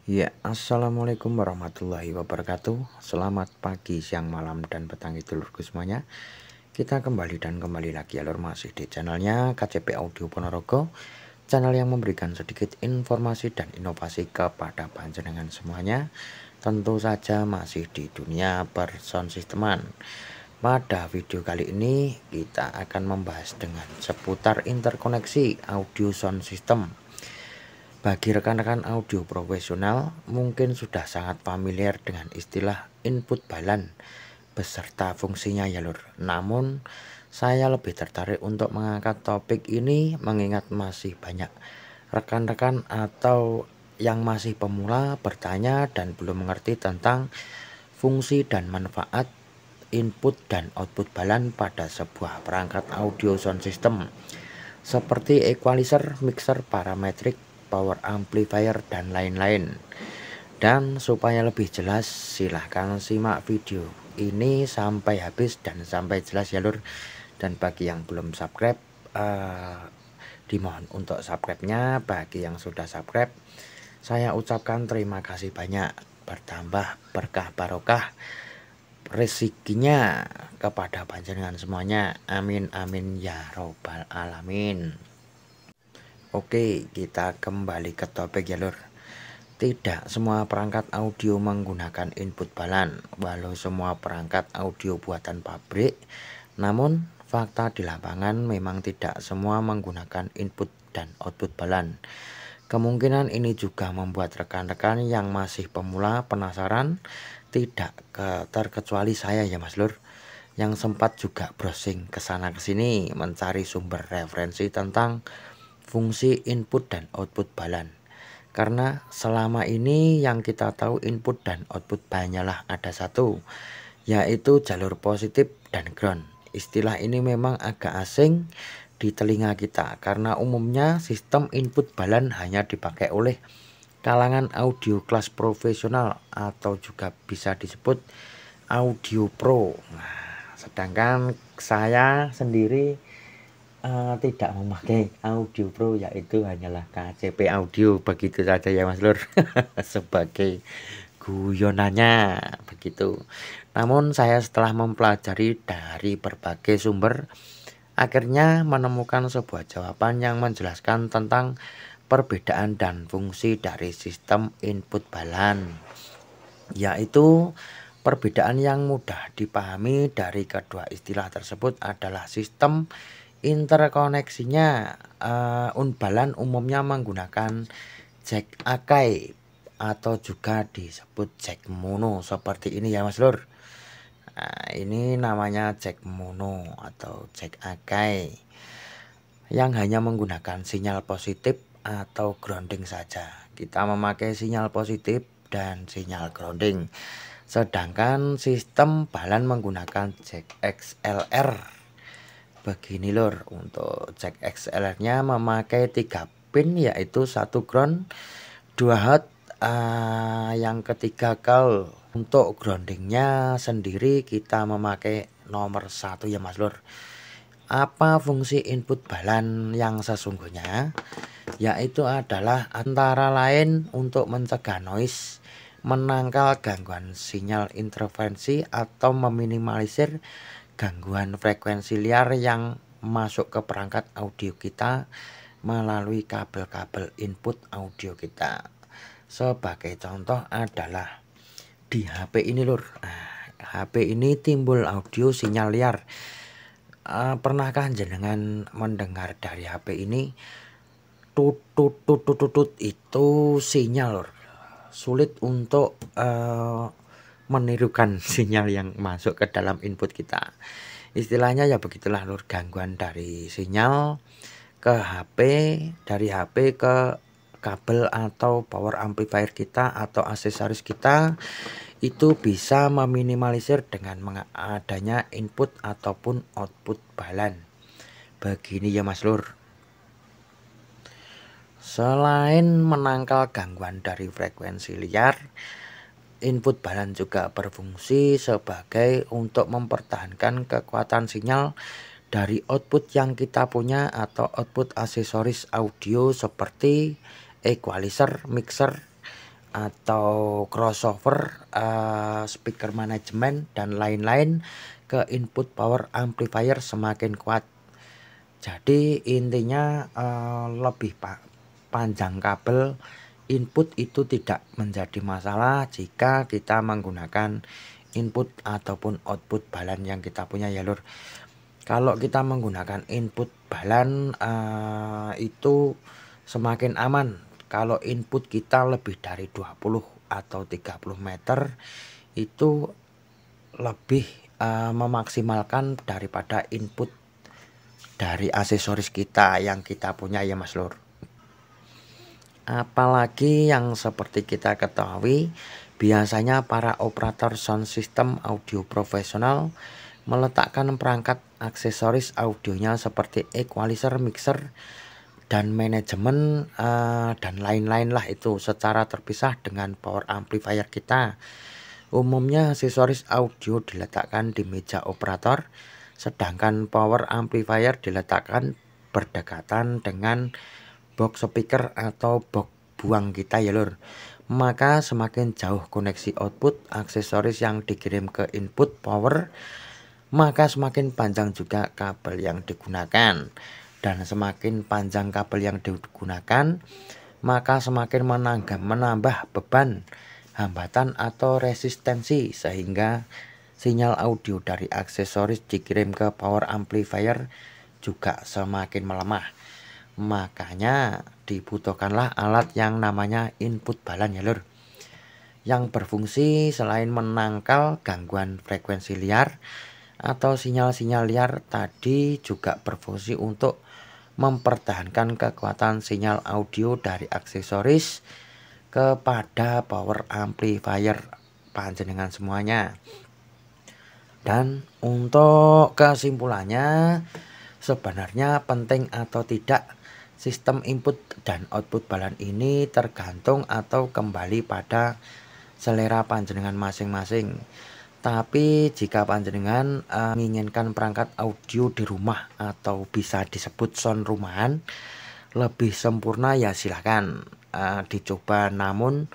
Ya, assalamualaikum warahmatullahi wabarakatuh. Selamat pagi, siang, malam, dan petang dulurku semuanya. Kita kembali lagi alur masih di channelnya KCP Audio Ponorogo, channel yang memberikan sedikit informasi dan inovasi kepada panjenengan semuanya. Tentu saja masih di dunia per-sound systeman. Pada video kali ini kita akan membahas dengan seputar interkoneksi audio sound system. Bagi rekan-rekan audio profesional, mungkin sudah sangat familiar dengan istilah input balan beserta fungsinya ya lur. Namun, saya lebih tertarik untuk mengangkat topik ini mengingat masih banyak rekan-rekan atau yang masih pemula bertanya dan belum mengerti tentang fungsi dan manfaat input dan output balan pada sebuah perangkat audio sound system seperti equalizer, mixer, parametrik, power amplifier, dan lain-lain. Dan supaya lebih jelas, silahkan simak video ini sampai habis dan sampai jelas ya lur. Dan bagi yang belum subscribe, dimohon untuk subscribe-nya. Bagi yang sudah subscribe, saya ucapkan terima kasih banyak. Bertambah berkah barokah rezekinya kepada panjenengan semuanya. Amin amin ya robbal alamin. Oke, kita kembali ke topik ya lur. Tidak semua perangkat audio menggunakan input balan, walau semua perangkat audio buatan pabrik. Namun fakta di lapangan memang tidak semua menggunakan input dan output balan. Kemungkinan ini juga membuat rekan-rekan yang masih pemula penasaran, tidak terkecuali saya ya Mas Lur, yang sempat juga browsing ke sana ke sini mencari sumber referensi tentang fungsi input dan output balan. Karena selama ini yang kita tahu input dan output hanyalah ada satu, yaitu jalur positif dan ground. Istilah ini memang agak asing di telinga kita karena umumnya sistem input balan hanya dipakai oleh kalangan audio kelas profesional atau juga bisa disebut audio pro. Nah, sedangkan saya sendiri tidak memakai audio pro, yaitu hanyalah KCP audio begitu saja ya Mas Lur. Sebagai guyonannya begitu. Namun saya setelah mempelajari dari berbagai sumber, akhirnya menemukan sebuah jawaban yang menjelaskan tentang perbedaan dan fungsi dari sistem input balan, yaitu perbedaan yang mudah dipahami dari kedua istilah tersebut adalah sistem interkoneksinya. Unbalan umumnya menggunakan jack Akai atau juga disebut jack mono seperti ini ya Mas Lur. Nah, ini namanya jack mono atau jack Akai yang hanya menggunakan sinyal positif atau grounding saja. Kita memakai sinyal positif dan sinyal grounding. Sedangkan sistem balan menggunakan jack XLR. Begini lur, untuk jack XLR-nya memakai 3 pin, yaitu 1 ground, 2 hot, yang ketiga cowl. Untuk groundingnya sendiri kita memakai nomor 1 ya Mas Lur. Apa fungsi input balan yang sesungguhnya? Yaitu adalah antara lain untuk mencegah noise, menangkal gangguan sinyal interferensi atau meminimalisir gangguan frekuensi liar yang masuk ke perangkat audio kita melalui kabel-kabel input audio kita. Sebagai contoh adalah di HP ini lur. HP ini timbul audio sinyal liar. Pernahkah jenengan mendengar dari HP ini tut tut tut tut tut, itu sinyal lur. Sulit untuk menirukan sinyal yang masuk ke dalam input kita. Istilahnya ya begitulah lur, gangguan dari sinyal ke HP, dari HP ke kabel atau power amplifier kita atau aksesoris kita, itu bisa meminimalisir dengan adanya input ataupun output balan. Begini ya Mas Lur. Selain menangkal gangguan dari frekuensi liar, input balan juga berfungsi sebagai untuk mempertahankan kekuatan sinyal dari output yang kita punya atau output aksesoris audio seperti equalizer, mixer, atau crossover, speaker manajemen dan lain-lain ke input power amplifier semakin kuat. Jadi intinya lebih panjang kabel input itu tidak menjadi masalah jika kita menggunakan input ataupun output balan yang kita punya ya lur. Kalau kita menggunakan input balan itu semakin aman. Kalau input kita lebih dari 20 atau 30 meter itu lebih memaksimalkan daripada input dari aksesoris kita yang kita punya ya mas lur. Apalagi yang seperti kita ketahui, biasanya para operator sound system audio profesional meletakkan perangkat aksesoris audionya seperti equalizer, mixer, dan manajemen dan lain-lain lah itu secara terpisah dengan power amplifier kita. Umumnya aksesoris audio diletakkan di meja operator, sedangkan power amplifier diletakkan berdekatan dengan box speaker atau box buang kita ya lur. Maka semakin jauh koneksi output aksesoris yang dikirim ke input power, maka semakin panjang juga kabel yang digunakan. Dan semakin panjang kabel yang digunakan, maka semakin menambah beban, hambatan atau resistensi, sehingga sinyal audio dari aksesoris dikirim ke power amplifier juga semakin melemah. Makanya dibutuhkanlah alat yang namanya input balan ya lur, yang berfungsi selain menangkal gangguan frekuensi liar atau sinyal-sinyal liar tadi, juga berfungsi untuk mempertahankan kekuatan sinyal audio dari aksesoris kepada power amplifier panjenengan semuanya. Dan untuk kesimpulannya, sebenarnya penting atau tidak sistem input dan output balan ini tergantung atau kembali pada selera panjenengan masing-masing. Tapi jika panjenengan menginginkan perangkat audio di rumah atau bisa disebut sound rumahan lebih sempurna, ya silahkan dicoba, namun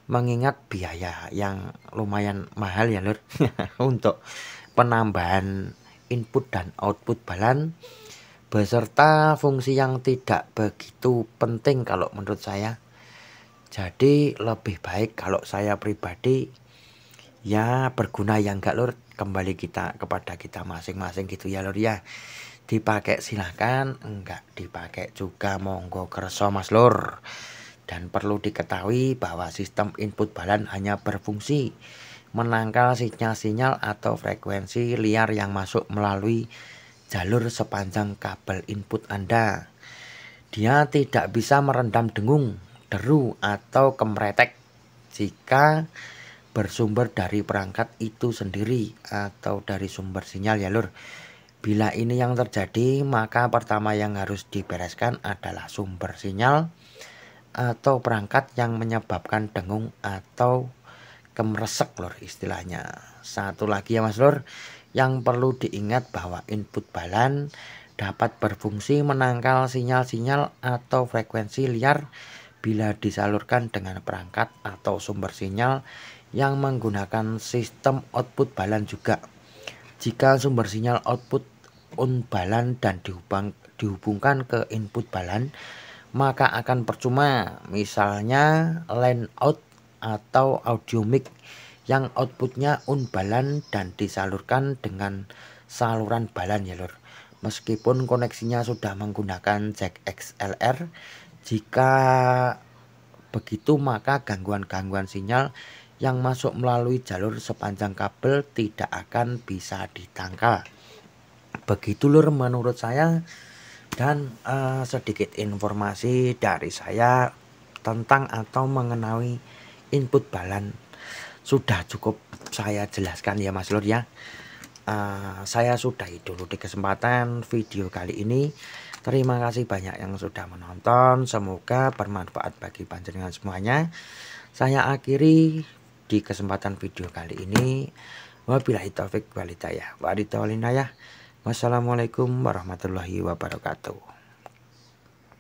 mengingat biaya yang lumayan mahal ya lur untuk penambahan input dan output balan beserta fungsi yang tidak begitu penting kalau menurut saya. Jadi lebih baik kalau saya pribadi ya berguna ya enggak lur, kembali kepada kita masing-masing gitu ya lur ya. Dipakai silahkan, enggak dipakai juga monggo kerso mas lur. Dan perlu diketahui bahwa sistem input balan hanya berfungsi menangkal sinyal-sinyal atau frekuensi liar yang masuk melalui jalur sepanjang kabel input Anda. Dia tidak bisa merendam dengung, deru, atau kemretek jika bersumber dari perangkat itu sendiri atau dari sumber sinyal ya lur. Bila ini yang terjadi, maka pertama yang harus dibereskan adalah sumber sinyal atau perangkat yang menyebabkan dengung atau kemresek lur istilahnya. Satu lagi ya mas lur, yang perlu diingat bahwa input balan dapat berfungsi menangkal sinyal-sinyal atau frekuensi liar bila disalurkan dengan perangkat atau sumber sinyal yang menggunakan sistem output balan juga. Jika sumber sinyal output balan dan dihubungkan ke input balan, maka akan percuma. Misalnya line out atau audio mic yang outputnya balan dan disalurkan dengan saluran balan ya lur. Meskipun koneksinya sudah menggunakan jack XLR, jika begitu maka gangguan-gangguan sinyal yang masuk melalui jalur sepanjang kabel tidak akan bisa ditangkal. Begitu lur menurut saya. Dan sedikit informasi dari saya tentang atau mengenai input balan sudah cukup saya jelaskan ya mas lur ya. Saya sudahi dulu di kesempatan video kali ini. Terima kasih banyak yang sudah menonton, semoga bermanfaat bagi panjenengan semuanya. Saya akhiri di kesempatan video kali ini. Wabillahi taufik wal hidayah. Wassalamualaikum warahmatullahi wabarakatuh.